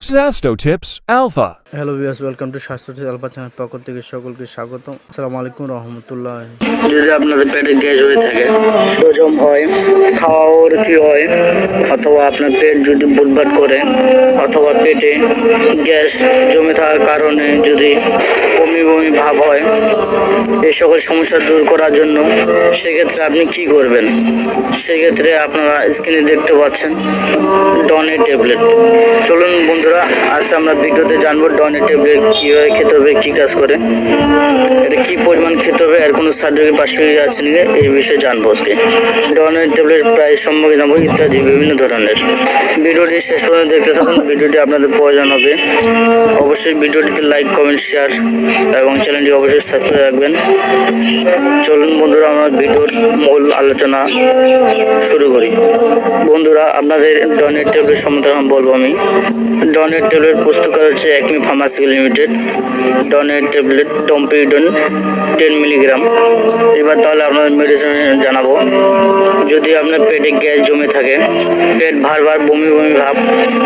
Sasto Tips Alpha. Hello viewers, welcome to স্বাস্থ্য tips alpha channel পক্ষ থেকে সকলকে স্বাগতম। আসসালামু আলাইকুম রহমতুল্লাহ। যদি আপনাদের পেটে গ্যাস হয়ে থাকে, হজম হয়, খাওয়াও রুচি হয়, অথবা আপনার পেট যদি বুটবাট করে, অথবা পেটে গ্যাস জমে থাকার কারণে যদি বমি বমি ভাব হয়, এই সকল সমস্যা দূর করার জন্য সেক্ষেত্রে আপনি কি করবেন? সেক্ষেত্রে আপনারা স্ক্রিনে দেখতে পাচ্ছেন ডনে ট্যাবলেট। চলুন বন্ধুরা, আজ আমরা ভিডিওতে জানবো ডনে ট্যাবলেট কীভাবে খেতে হবে, কী কাজ করে, এটা কী পরিমাণ খেতে হবে, আর কোনো সাইড এফেক্ট পার্শ্বক্রিয়া আছে নাকি এই বিষয়ে জানবো আজকে। ডনের ট্যাবলেট প্রায় সম্পর্কে জানবো ইত্যাদি বিভিন্ন ধরনের। ভিডিওটি শেষ পর্যন্ত দেখতে থাকুন, ভিডিওটি আপনাদের প্রয়োজন হবে। অবশ্যই ভিডিওটিতে লাইক, কমেন্ট, শেয়ার এবং চ্যানেলটি অবশ্যই সাবস্ক্রাইব রাখবেন। চলুন বন্ধুরা, আমরা ভিডিওর মূল আলোচনা শুরু করি। বন্ধুরা, আপনাদের ডনের ট্যাবলেট সম্বন্ধে বলবো আমি। ডনের ট্যাবলেট প্রস্তুতকার হচ্ছে একমি ফার্মাসিউটিক্যাল লিমিটেড। ডনের ট্যাবলেট ডম্পিডন 10 মিলিগ্রাম। এবার তাহলে আপনাদের মেডিসিন জানাবো। যদি আপনার পেটে গ্যাস জমে থাকে, পেট বারবার বমি বমি ভাব,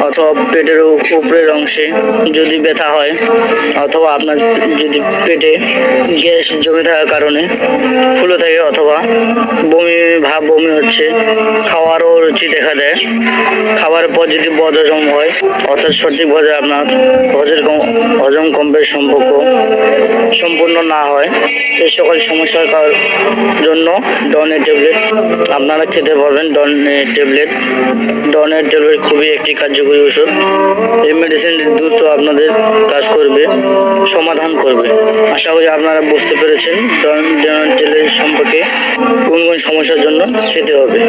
অথবা পেটের উপরের অংশে যদি ব্যথা হয়, অথবা আপনার যদি পেটে গ্যাস জমে থাকার কারণে ফুলে থাকে, অথবা বমি ভাব বমি হচ্ছে, খাওয়ারও রুচি দেখা দেয়, খাবারের পর যদি বদহজম হয়, অর্থাৎ সঠিকভাবে আপনার হজম কম্পের সম্পূর্ণ না হয়, এই সকল সমস্যার জন্য ডনের ট্যাবলেট আপনারা খেতে পারবেন। ডনের ট্যাবলেট খুবই একটি কার্যকরী ওষুধ। এই মেডিসিনটি দ্রুত আপনাদের কাজ করবে, সমাধান করবে। আশা করি আপনারা বুঝতে পেরেছেন ডনের ট্যাবলেট সম্পর্কে কোন কোন সমস্যার জন্য খেতে হবে।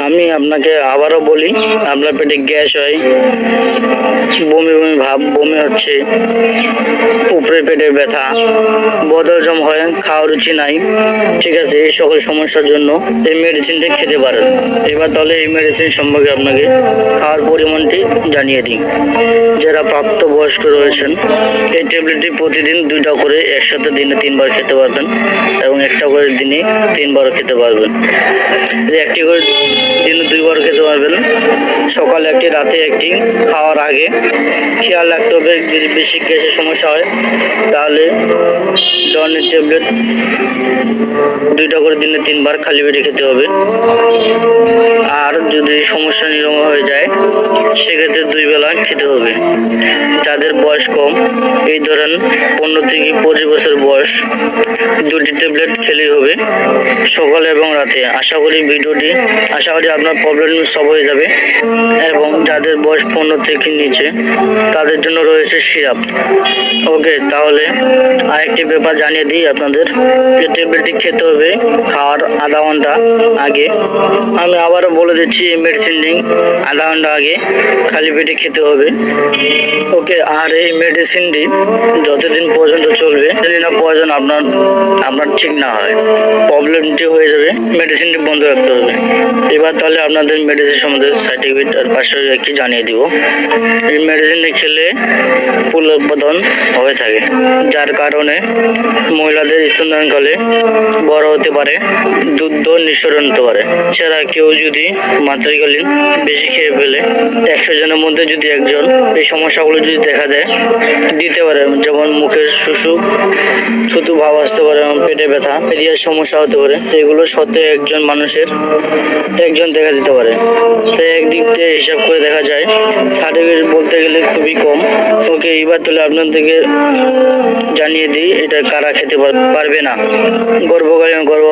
আমি আপনাকে আবারও বলি, আপনার পেটে গ্যাস হয়, বমি বমি ভাব, বমি হচ্ছে, উপরে পেটে ব্যথা, বদহজম হয়, খাওয়ার রুচি নাই, ঠিক আছে, এই সকল সমস্যার জন্য এই মেডিসিনটি খেতে পারেন। এবার তাহলে এই মেডিসিন সম্পর্কে আপনাকে খাওয়ার পরিমাণটি জানিয়ে দিই। যারা প্রাপ্তবয়স্ক রয়েছেন, এই ট্যাবলেটটি প্রতিদিন 2টা করে একসাথে দিনে 3বার খেতে পারবেন, এবং একটা করে দিনে 3বার খেতে পারবেন। একটি করে দিনে 2বার খেতে পারবেন, সকালে একটি, রাতে একটি, খাওয়ার আগে। খেয়াল রাখতে হবে, যদি বেশি গ্যাসের সমস্যা হয় তাহলে ডনের ট্যাবলেট 2টা করে দিনে 3বার খালি পেটে খেতে হবে। আর যদি সমস্যা নিরাময় হয়ে যায় সেক্ষেত্রে 2 বেলা খেতে হবে। যাদের বয়স কম, এই ধরেন 15 থেকে 25 বছর বয়স, 2টি ট্যাবলেট খেলেই হবে, সকালে এবং রাতে। আশা করি আপনার প্রবলেম সলভ হয়ে যাবে। এবং যাদের বয়স 15 থেকে নিচে, তাদের জন্য রয়েছে সিরাপ। ওকে, তাহলে আরেকটি ব্যাপার জানিয়ে দিই আপনাদের, যে ট্যাবলেটটি খেতে হবে খাওয়ার আধা ঘন্টা আগে। আমি আবারও বলে দিচ্ছি, এই মেডিসিনটি আধা ঘন্টা আগে খালি পেটে খেতে হবে। ওকে, আর এই মেডিসিনটি যতদিন পর্যন্ত চলবে, যদি না প্রয়োজন আপনার ঠিক না হয়, প্রবলেমটি হয়ে যাবে, মেডিসিনটি বন্ধ রাখতে হবে। এবার তাহলে আপনাদের মেডিসিন সম্বন্ধে সাইড এফেক্ট আর পার্শ্বক্রিয়া কি জানিয়ে দিব। এই মেডিসিনটি খেলে ফুল উৎপাদন হয়ে থাকে, যার কারণে মহিলাদের স্তনদানকালে বড় হতে পারে, দুধ নিঃসরণ হতে পারে। এছাড়া কেউ যদি মাতৃকালীন বেশি খেয়ে ফেলে, 100 জনের মধ্যে যদি একজন এই সমস্যাগুলো যদি দেখা দেয়, দিতে পারে, যেমন মুখের থুতু ভাব আসতে পারে, পেটে ব্যথা, পেরিয়ার সমস্যা হতে পারে, এগুলো সত্ত্বে একজন মানুষের একজন দেখা দিতে পারে। তাই একদিক থেকে হিসাব করে দেখা যায় সার্টিফিকেট বলতে গেলে খুবই কম। ওকে, এবার তাহলে আপনাদেরকে জানিয়ে দিই এটা কারা খেতে পারবে না। গর্ভ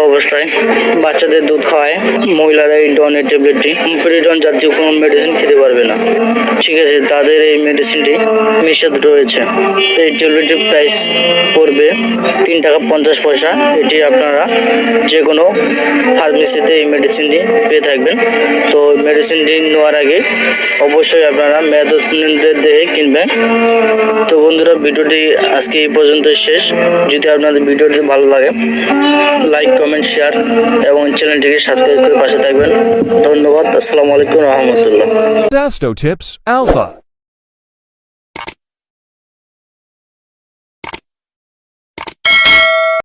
অবস্থায় বাচ্চাদের দুধ খাওয়ায় মহিলারা এই ডনের ট্যাবলেটটি, পেরিডন জাতীয় কোনো মেডিসিন খেতে পারবে না, ঠিক আছে, তাদের এই মেডিসিনটি নিষেধ রয়েছে। এই ট্যাবলেটটির প্রাইস পড়বে 3 টাকা 50 পয়সা। এটি আপনারা যে কোনো ফার্মেসিতে এই মেডিসিনটি পেয়ে থাকবেন। তো মেডিসিনটি নেওয়ার আগে অবশ্যই আপনারা মেয়াদোত্তীর্ণদের দেখে কিনবেন। তো বন্ধুরা, ভিডিওটি আজকে এই পর্যন্ত শেষ। যদি আপনাদের ভিডিওটি ভালো লাগে, লাইক, কমেন্ট, শেয়ার এবং চ্যানেলটিকে সাবস্ক্রাইব করে পাশে থাকবেন। ধন্যবাদ। আসসালামু আলাইকুম রহমতুল্লাহ। Sasto Tips Alpha.